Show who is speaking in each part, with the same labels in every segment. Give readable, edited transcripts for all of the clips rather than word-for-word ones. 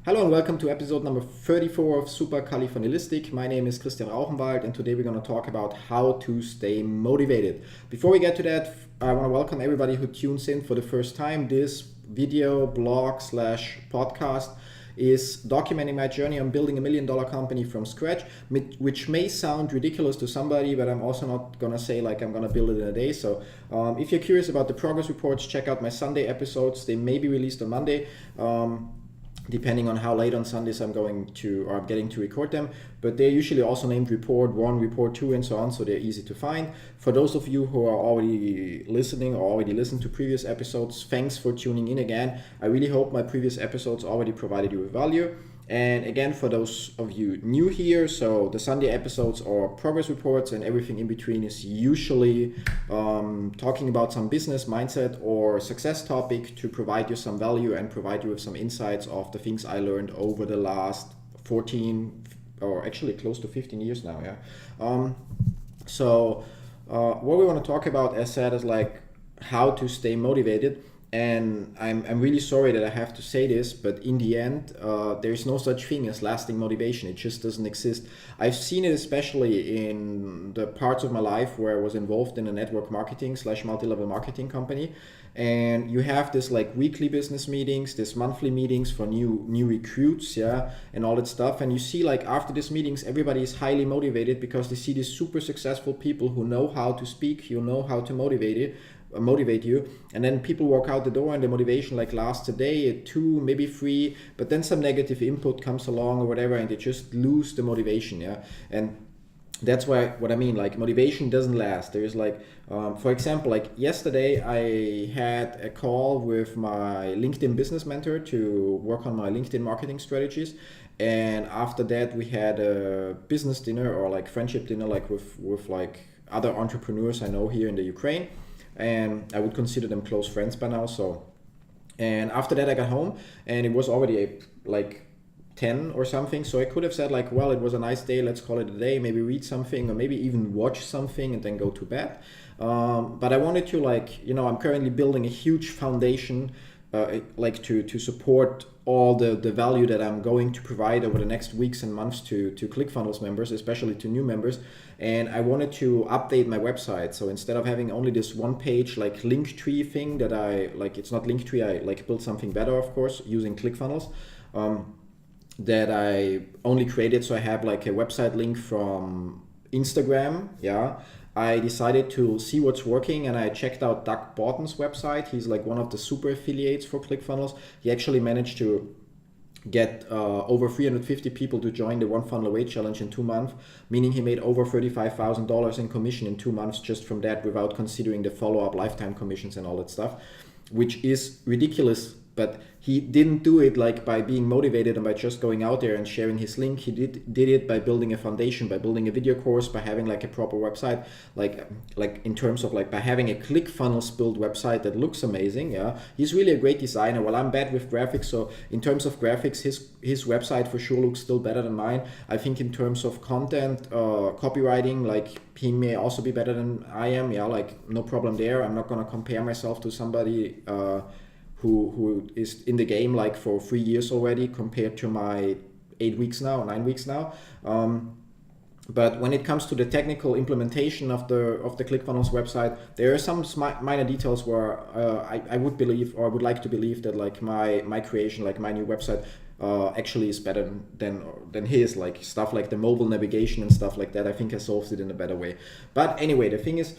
Speaker 1: Hello and welcome to episode number 34 of Supercalifragilistic. My name is Christian Rauchenwald and today we're going to talk about how to stay motivated. Before we get to that, I want to welcome everybody who tunes in for the first time. This video, blog / podcast is documenting my journey on building a $1 million company from scratch, which may sound ridiculous to somebody, but I'm also not going to say like I'm going to build it in a day. So if you're curious about the progress reports, check out my Sunday episodes. They may be released on Monday. Depending on how late on Sundays I'm getting to record them, but they're usually also named report 1, report 2 and so on, so they're easy to find. For those of you who are already listening or already listened to previous episodes, thanks for tuning in again. I really hope my previous episodes already provided you with value. And again, for those of you new here, so the Sunday episodes are progress reports and everything in between is usually talking about some business mindset or success topic to provide you some value and provide you with some insights of the things I learned over the last 14 or actually close to 15 years now. What we want to talk about, as said, is like how to stay motivated. And I'm really sorry that I have to say this, but in the end, there's no such thing as lasting motivation. It just doesn't exist. I've seen it especially in the parts of my life where I was involved in a network marketing / multi-level marketing company. And you have this like weekly business meetings, this monthly meetings for new recruits, and all that stuff. And you see like after these meetings, everybody is highly motivated because they see these super successful people who know how to speak, who know how to motivate you, and then people walk out the door and the motivation like lasts a day, 2, maybe 3, but then some negative input comes along or whatever and they just lose the motivation. And that's what I mean, like motivation doesn't last. There's like for example, like yesterday I had a call with my LinkedIn business mentor to work on my LinkedIn marketing strategies, and after that we had a business dinner or like friendship dinner like with like other entrepreneurs I know here in the Ukraine, and I would consider them close friends by now. And after that I got home and it was already like 10 or something, so I could have said like, well, it was a nice day, let's call it a day, maybe read something or maybe even watch something and then go to bed. But I wanted to I'm currently building a huge foundation to support all the value that I'm going to provide over the next weeks and months to ClickFunnels members, especially to new members. And I wanted to update my website. So instead of having only this one page like Linktree thing that it's not Linktree, I like built something better, of course, using ClickFunnels, that I only created so I have like a website link from Instagram. I decided to see what's working and I checked out Doug Borton's website. He's like one of the super affiliates for ClickFunnels. He actually managed to get over 350 people to join the One Funnel Away Challenge in 2 months, meaning he made over $35,000 in commission in 2 months just from that, without considering the follow-up lifetime commissions and all that stuff, which is ridiculous. But he didn't do it like by being motivated and by just going out there and sharing his link. He did it by building a foundation, by building a video course, by having like a proper website, like in terms of like by having a ClickFunnels built website that looks amazing. He's really a great designer. Well, I'm bad with graphics, so in terms of graphics, his website for sure looks still better than mine. I think in terms of content, copywriting, like he may also be better than I am. Like no problem there. I'm not gonna compare myself to somebody who is in the game like for 3 years already compared to my 9 weeks now. But when it comes to the technical implementation of the ClickFunnels website, there are some minor details where I would believe, or I would like to believe, that like my creation, like my new website, actually is better than his, like stuff like the mobile navigation and stuff like that. I think I solved it in a better way. But anyway, the thing is,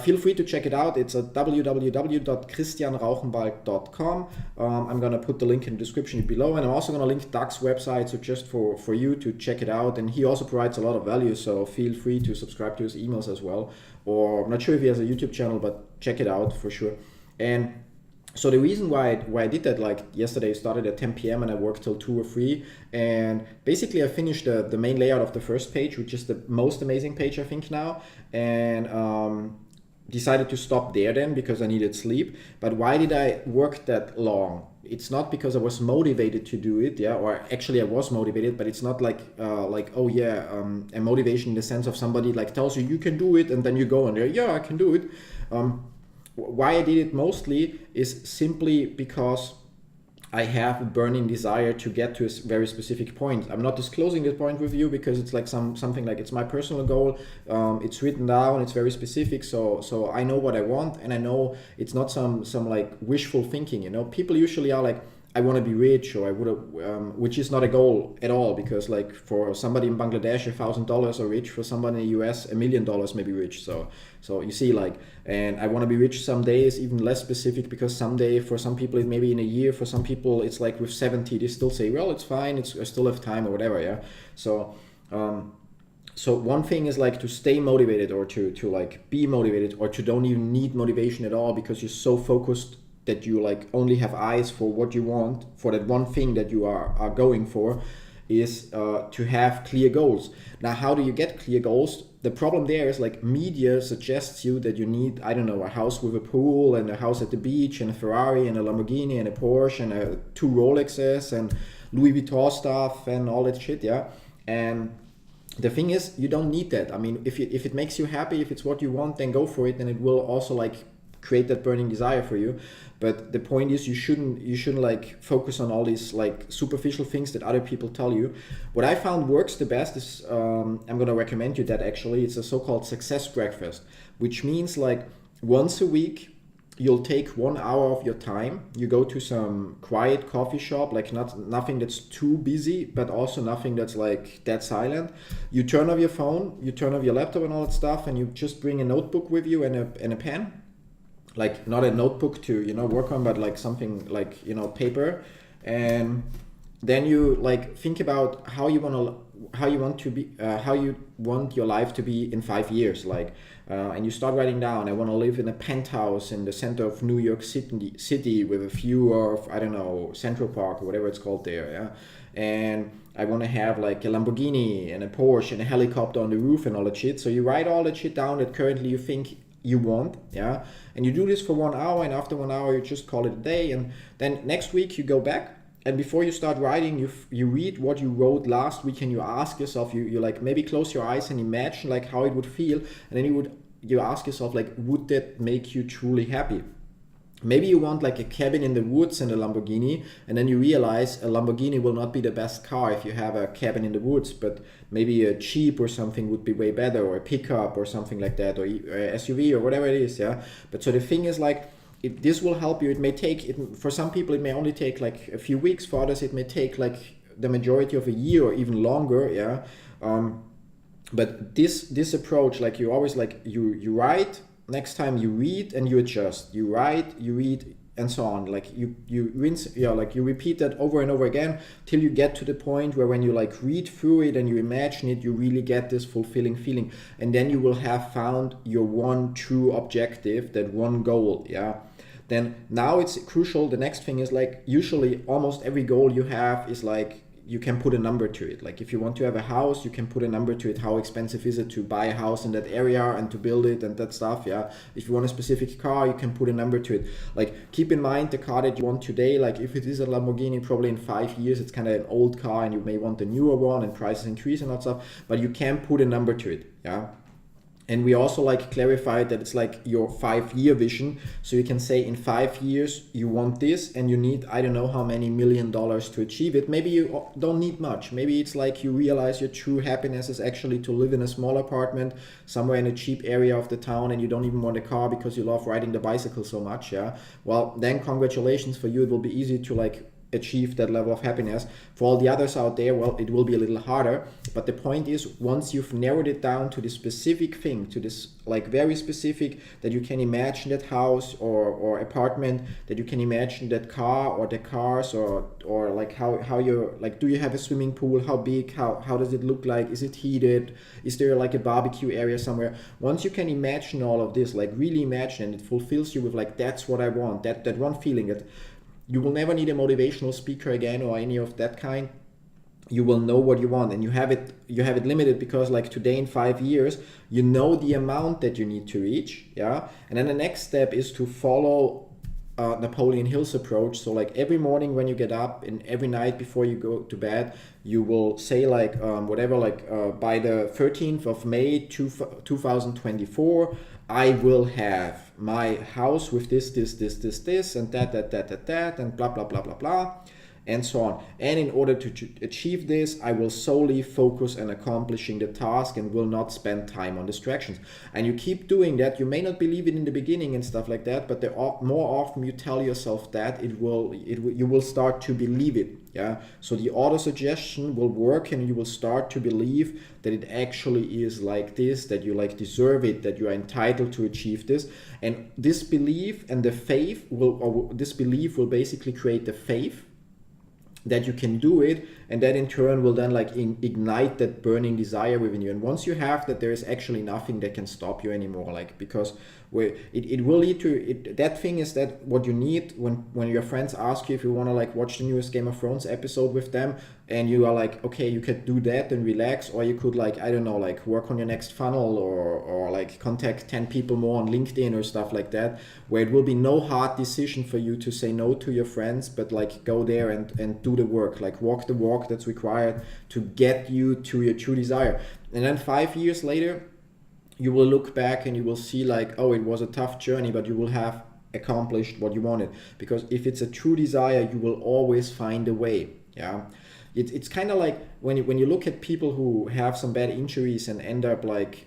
Speaker 1: feel free to check it out. It's at www.christianrauchenwald.com. I'm going to put the link in the description below, and I'm also going to link Doug's website, so just for you to check it out. And he also provides a lot of value, so feel free to subscribe to his emails as well. Or I'm not sure if he has a YouTube channel, but check it out for sure. And so the reason why I did that, like yesterday I started at 10 p.m. and I worked till 2 or 3, and basically I finished the main layout of the first page, which is the most amazing page I think now, and decided to stop there then because I needed sleep. But why did I work that long? It's not because I was motivated to do it, or actually I was motivated, but it's not like a motivation in the sense of somebody like tells you can do it and then you go and I can do it. Why I did it mostly is simply because I have a burning desire to get to a very specific point. I'm not disclosing this point with you because it's like something like it's my personal goal. It's written down. It's very specific. So I know what I want, and I know it's not some like wishful thinking. You know, people usually are like, I want to be rich, or I would have, which is not a goal at all, because like for somebody in Bangladesh, $1,000 are rich. For somebody in the US, $1,000,000 may be rich. So you see, like, and I want to be rich someday is even less specific, because someday for some people it may be in a year. For some people it's like with 70, they still say, well, it's fine. I still have time or whatever. Yeah. So one thing is like to stay motivated, or to like be motivated, or to don't even need motivation at all, because you're so focused that you like only have eyes for what you want, for that one thing that you are going for, is to have clear goals. Now, how do you get clear goals? The problem there is like media suggests you that you need, I don't know, a house with a pool, and a house at the beach, and a Ferrari, and a Lamborghini, and a Porsche, and two Rolexes, and Louis Vuitton stuff, and all that shit, yeah. And the thing is, you don't need that. I mean, if it makes you happy, if it's what you want, then go for it, and it will also like create that burning desire for you. But the point is, you shouldn't like focus on all these like superficial things that other people tell you. What I found works the best is, I'm going to recommend you that actually. It's a so-called success breakfast, which means like once a week you'll take 1 hour of your time. You go to some quiet coffee shop, like nothing that's too busy, but also nothing that's like dead silent. You turn off your phone, you turn off your laptop and all that stuff, and you just bring a notebook with you and a pen. Like not a notebook to work on, but like something like paper. And then you like think about how you want your life to be in 5 years, like and you start writing down, I want to live in a penthouse in the center of New York City with a view of, I don't know, Central Park or whatever it's called there, yeah. And I want to have like a Lamborghini and a Porsche and a helicopter on the roof and all that shit. So you write all that shit down that currently you think you want, yeah, and you do this for 1 hour, and after 1 hour you just call it a day. And then next week you go back, and before you start writing, you read what you wrote last week, and you ask yourself, you like maybe close your eyes and imagine like how it would feel, and then you ask yourself like, would that make you truly happy? Maybe you want like a cabin in the woods and a Lamborghini, and then you realize a Lamborghini will not be the best car if you have a cabin in the woods, but maybe a Jeep or something would be way better, or a pickup or something like that, or a SUV or whatever it is, yeah. But so the thing is like, this will help you. It may take, for some people it may only take like a few weeks, for others it may take like the majority of a year or even longer, yeah. But this approach, like you always like, you write, next time you read and you adjust, you write, you read, and so on. Like you rinse, like you repeat that over and over again till you get to the point where when you like read through it and you imagine it, you really get this fulfilling feeling, and then you will have found your one true objective, that one goal, yeah. Then now it's crucial. The next thing is like, usually almost every goal you have is like, you can put a number to it. Like if you want to have a house, you can put a number to it. How expensive is it to buy a house in that area and to build it and that stuff, yeah. If you want a specific car, you can put a number to it. Like keep in mind the car that you want today, like if it is a Lamborghini, probably in 5 years it's kind of an old car, and you may want a newer one, and prices increase and all that stuff, but you can put a number to it, yeah. And we also like clarified that it's like your 5-year vision. So you can say in 5 years you want this, and you need, I don't know how many $1 million to achieve it. Maybe you don't need much. Maybe it's like you realize your true happiness is actually to live in a small apartment somewhere in a cheap area of the town, and you don't even want a car because you love riding the bicycle so much, yeah. Well, then congratulations for you. It will be easy to like achieve that level of happiness. For all the others out there, well, it will be a little harder. But the point is, once you've narrowed it down to this specific thing, to this like very specific, that you can imagine that house or apartment, that you can imagine that car or the cars, or like how you're like, do you have a swimming pool? How big? How does it look like? Is it heated? Is there like a barbecue area somewhere? Once you can imagine all of this, like really imagine, and it fulfills you with like, that's what I want, that one feeling, that you will never need a motivational speaker again or any of that kind. You will know what you want, and you have it limited, because like today in 5 years, you know the amount that you need to reach, yeah. And then the next step is to follow Napoleon Hills approach. So like every morning when you get up and every night before you go to bed, you will say like whatever, like by the 13th of May 2024, I will have my house with this, and that, and blah, blah, blah, blah, blah, and so on. And in order to achieve this, I will solely focus on accomplishing the task and will not spend time on distractions. And you keep doing that. You may not believe it in the beginning and stuff like that, but more often you tell yourself that, you will start to believe it. Yeah. So the auto suggestion will work, and you will start to believe that it actually is like this, that you like deserve it, that you are entitled to achieve this. And this belief and the faith this belief will basically create the faith that you can do it, and that in turn will then like ignite that burning desire within you. And once you have that, there is actually nothing that can stop you anymore, like, because it will lead to it. That thing is that what you need when your friends ask you if you want to like watch the newest Game of Thrones episode with them, and you are like, okay, you could do that and relax, or you could like, I don't know, like work on your next funnel, or like contact 10 people more on LinkedIn or stuff like that, where it will be no hard decision for you to say no to your friends, but like go there and do the work, like walk the walk that's required to get you to your true desire. And then 5 years later, you will look back and you will see like, oh, it was a tough journey, but you will have accomplished what you wanted. Because if it's a true desire, you will always find a way. Yeah. It's kind of like when you look at people who have some bad injuries and end up like,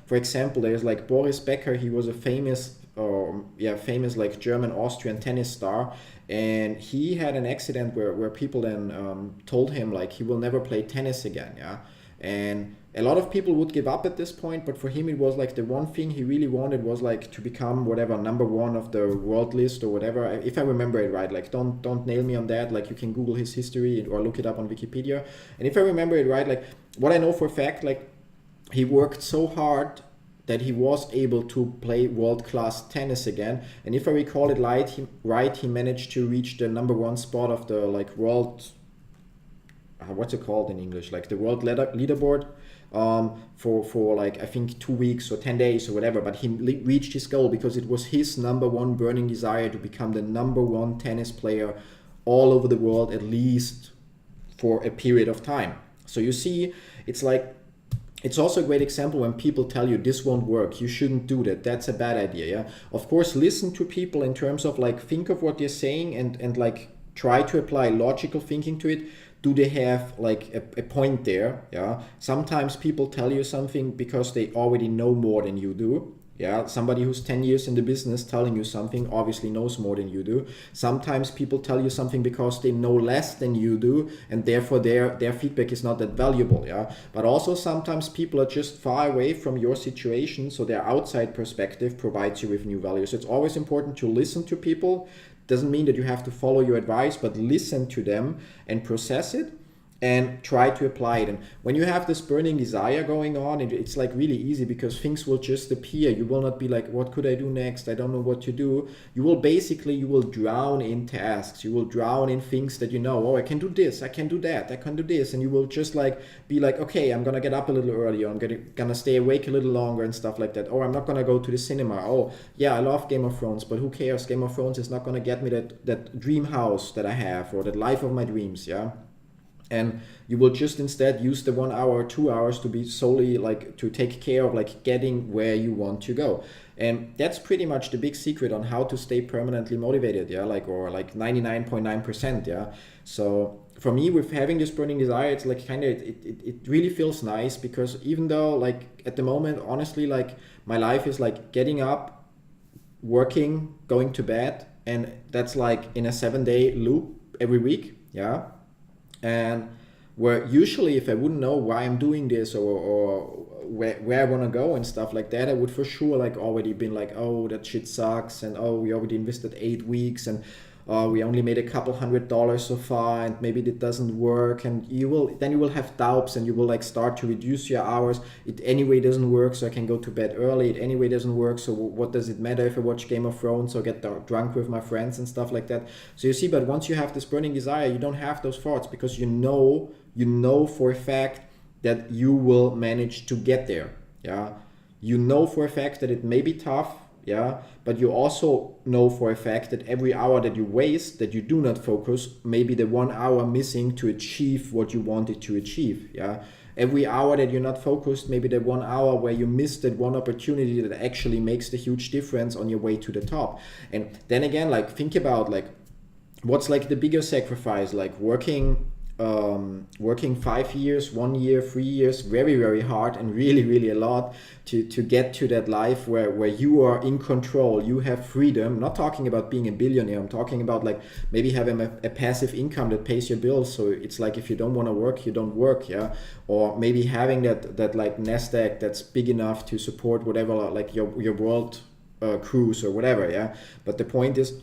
Speaker 1: for example, there's like Boris Becker. He was a famous like German Austrian tennis star, and he had an accident where people then told him like he will never play tennis again. Yeah. And a lot of people would give up at this point, but for him it was like the one thing he really wanted was like to become whatever number one of the world list or whatever, if I remember it right. Like don't nail me on that, like you can Google his history or look it up on Wikipedia. And if I remember it right, like what I know for a fact, like he worked so hard that he was able to play world-class tennis again. And if I recall it right, he managed to reach the number one spot of the like world, what's it called in English, like the world leaderboard, for like I think 2 weeks or 10 days or whatever. But he reached his goal because it was his number one burning desire to become the number one tennis player all over the world, at least for a period of time. So you see, it's like, it's also a great example when people tell you this won't work, you shouldn't do that, that's a bad idea. Yeah, of course, listen to people in terms of like, think of what they're saying and like try to apply logical thinking to it. Do they have like a point there? Yeah. Sometimes people tell you something because they already know more than you do. Yeah. Somebody who's 10 years in the business telling you something obviously knows more than you do. Sometimes people tell you something because they know less than you do, and therefore their feedback is not that valuable. Yeah. But also sometimes people are just far away from your situation, so their outside perspective provides you with new value. So it's always important to listen to people. Doesn't mean that you have to follow your advice, but listen to them and process it and try to apply it. And when you have this burning desire going on, it's like really easy because things will just appear. You will not be like, what could I do next? I don't know what to do. You will drown in tasks. You will drown in things that you know, oh, I can do this, I can do that, I can do this. And you will just like be like, okay, I'm gonna get up a little earlier, I'm gonna stay awake a little longer and stuff like that. Or I'm not gonna go to the cinema. Oh yeah, I love Game of Thrones, but who cares? Game of Thrones is not gonna get me that dream house that I have, or that life of my dreams. Yeah. And you will just instead use the 1 hour or 2 hours to be solely like to take care of like getting where you want to go. And that's pretty much the big secret on how to stay permanently motivated. Yeah, like, or like 99.9%. Yeah. So for me, with having this burning desire, it's like kind of it really feels nice, because even though like at the moment, honestly, like my life is like getting up, working, going to bed, and that's like in a 7-day loop every week. Yeah. And where usually if I wouldn't know why I'm doing this or where I want to go and stuff like that, I would for sure like already been like, oh, that shit sucks, and oh, we already invested 8 weeks, and we only made a couple $100 so far, and maybe it doesn't work. And you will have doubts, and you will like start to reduce your hours. It anyway doesn't work, so I can go to bed early. It anyway doesn't work, so what does it matter if I watch Game of Thrones or get drunk with my friends and stuff like that? So you see, but once you have this burning desire, you don't have those thoughts, because you know for a fact that you will manage to get there. Yeah, you know for a fact that it may be tough, yeah, but you also know for a fact that every hour that you waste, that you do not focus, maybe the 1 hour missing to achieve what you wanted to achieve, yeah. Every hour that you're not focused, maybe the 1 hour where you missed that one opportunity that actually makes the huge difference on your way to the top. And then again, like, think about like what's like the bigger sacrifice, like working 5 years, 1 year, 3 years, very, very hard and really, really a lot to get to that life where you are in control, you have freedom. Not talking about being a billionaire, I'm talking about like maybe having a passive income that pays your bills. So it's like if you don't want to work, you don't work, yeah. Or maybe having that like Nasdaq that's big enough to support whatever, like your world cruise or whatever, yeah. But the point is,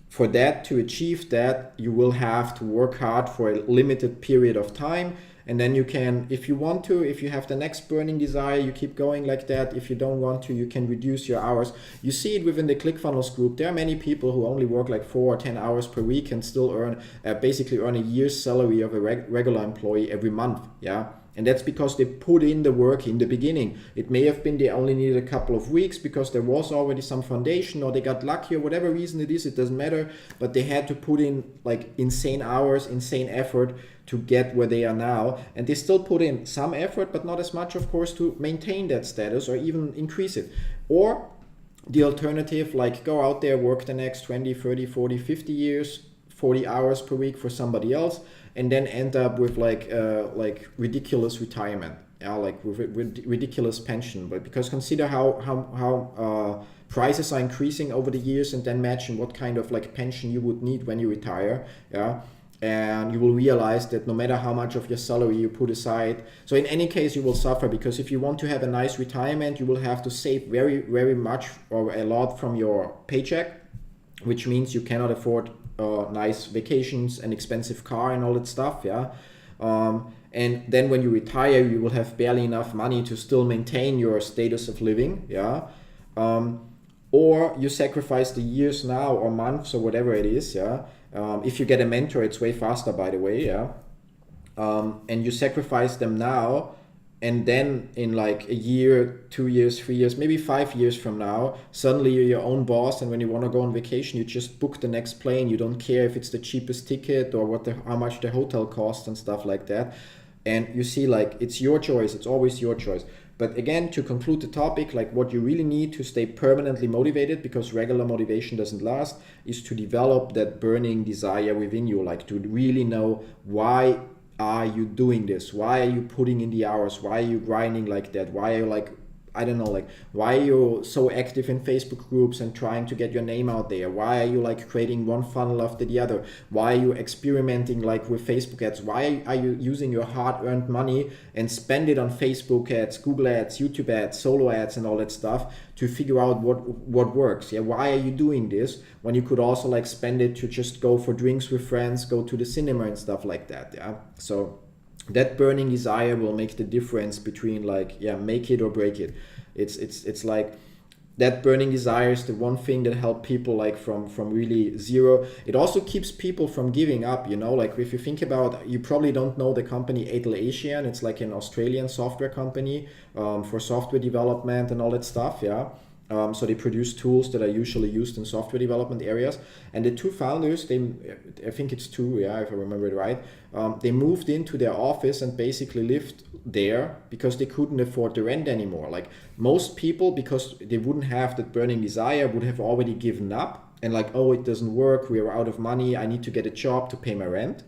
Speaker 1: for that, to achieve that, you will have to work hard for a limited period of time. And then you can, if you want to, if you have the next burning desire, you keep going like that. If you don't want to, you can reduce your hours. You see it within the ClickFunnels group. There are many people who only work like 4 or 10 hours per week and still basically earn a year's salary of a regular employee every month, yeah. And that's because they put in the work in the beginning. It may have been they only needed a couple of weeks because there was already some foundation, or they got lucky, or whatever reason it is, it doesn't matter. But they had to put in like insane hours, insane effort to get where they are now. And they still put in some effort, but not as much, of course, to maintain that status or even increase it. Or the alternative, like go out there, work the next 20, 30, 40, 50 years, 40 hours per week for somebody else, and then end up with like ridiculous retirement, yeah, like with ridiculous pension. But because consider how prices are increasing over the years, and then imagine what kind of like pension you would need when you retire, yeah. And you will realize that no matter how much of your salary you put aside, so in any case you will suffer, because if you want to have a nice retirement, you will have to save very, very much or a lot from your paycheck, which means you cannot afford nice vacations, an expensive car and all that stuff, yeah. And then when you retire, you will have barely enough money to still maintain your status of living, yeah. Or you sacrifice the years now or months or whatever it is, yeah. If you get a mentor, it's way faster, by the way, yeah. And you sacrifice them now, and then in like a year, 2 years, 3 years, maybe 5 years from now, suddenly you're your own boss, and when you want to go on vacation, you just book the next plane. You don't care if it's the cheapest ticket or how much the hotel costs and stuff like that. And you see, like, it's your choice. It's always your choice. But again, to conclude the topic, like what you really need to stay permanently motivated, because regular motivation doesn't last, is to develop that burning desire within you, like to really know why are you doing this? Why are you putting in the hours? Why are you grinding like that? Why are you like, I don't know, like why are you so active in Facebook groups and trying to get your name out there? Why are you like creating one funnel after the other? Why are you experimenting like with Facebook ads? Why are you using your hard-earned money and spend it on Facebook ads, Google ads, YouTube ads, solo ads and all that stuff to figure out what works? Yeah, why are you doing this when you could also like spend it to just go for drinks with friends, go to the cinema and stuff like that? Yeah, so that burning desire will make the difference between like, yeah, make it or break it. It's like that burning desire is the one thing that helps people like from really zero. It also keeps people from giving up, you know, like if you think about, you probably don't know the company Atlassian. It's like an Australian software company for software development and all that stuff, yeah. So they produce tools that are usually used in software development areas. And the two founders, I think it's two, yeah, if I remember it right, they moved into their office and basically lived there because they couldn't afford the rent anymore. Like most people, because they wouldn't have that burning desire, would have already given up and like, oh, it doesn't work, we are out of money, I need to get a job to pay my rent.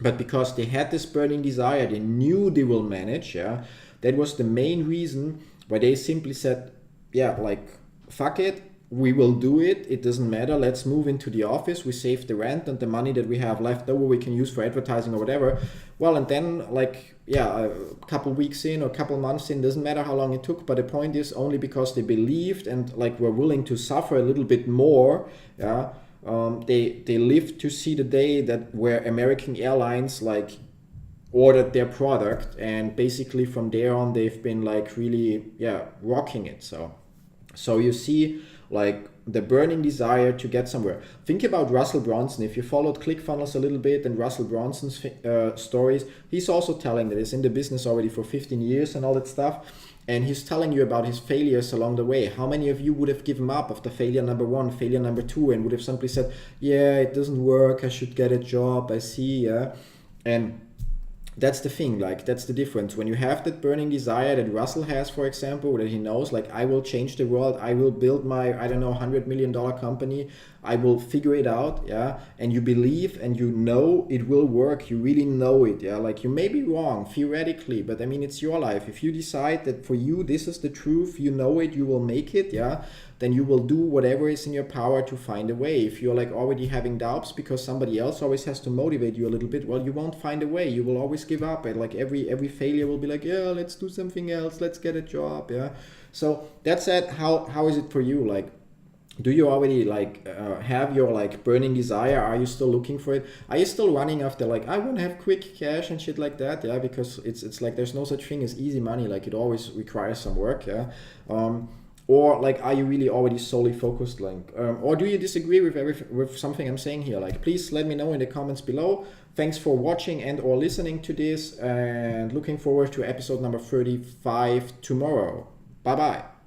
Speaker 1: But because they had this burning desire, they knew they will manage, yeah. That was the main reason why they simply said, yeah, like, fuck it, we will do it. It doesn't matter. Let's move into the office. We save the rent, and the money that we have left over we can use for advertising or whatever. Well, and then like, yeah, a couple weeks in or a couple months in, doesn't matter how long it took. But the point is, only because they believed and like were willing to suffer a little bit more, yeah, they lived to see the day that where American Airlines like ordered their product, and basically from there on they've been like really, yeah, rocking it. So you see, like the burning desire to get somewhere. Think about Russell Brunson. If you followed ClickFunnels a little bit and Russell Brunson's stories, he's also telling that he's in the business already for 15 years and all that stuff. And he's telling you about his failures along the way. How many of you would have given up after failure number 1, failure number 2, and would have simply said, yeah, it doesn't work, I should get a job, I see, yeah. And that's the thing, like that's the difference. When you have that burning desire that Russell has, for example, that he knows, like, I will change the world, I will build my, I don't know, $100 million company, I will figure it out, yeah, and you believe and you know it will work, you really know it, yeah, like you may be wrong theoretically, but I mean, it's your life. If you decide that for you this is the truth, you know it, you will make it, yeah, then you will do whatever is in your power to find a way. If you're like already having doubts because somebody else always has to motivate you a little bit, well, you won't find a way. You will always give up, and like every failure will be like, yeah, let's do something else, let's get a job, yeah. So that's it. How is it for you? Like, do you already like have your like burning desire? Are you still looking for it? Are you still running after like, I want to have quick cash and shit like that? Yeah, because it's like there's no such thing as easy money. Like it always requires some work. Yeah. Or like, are you really already solely focused? Like, or do you disagree with something I'm saying here? Like, please let me know in the comments below. Thanks for watching and or listening to this, and looking forward to episode number 35 tomorrow. Bye bye.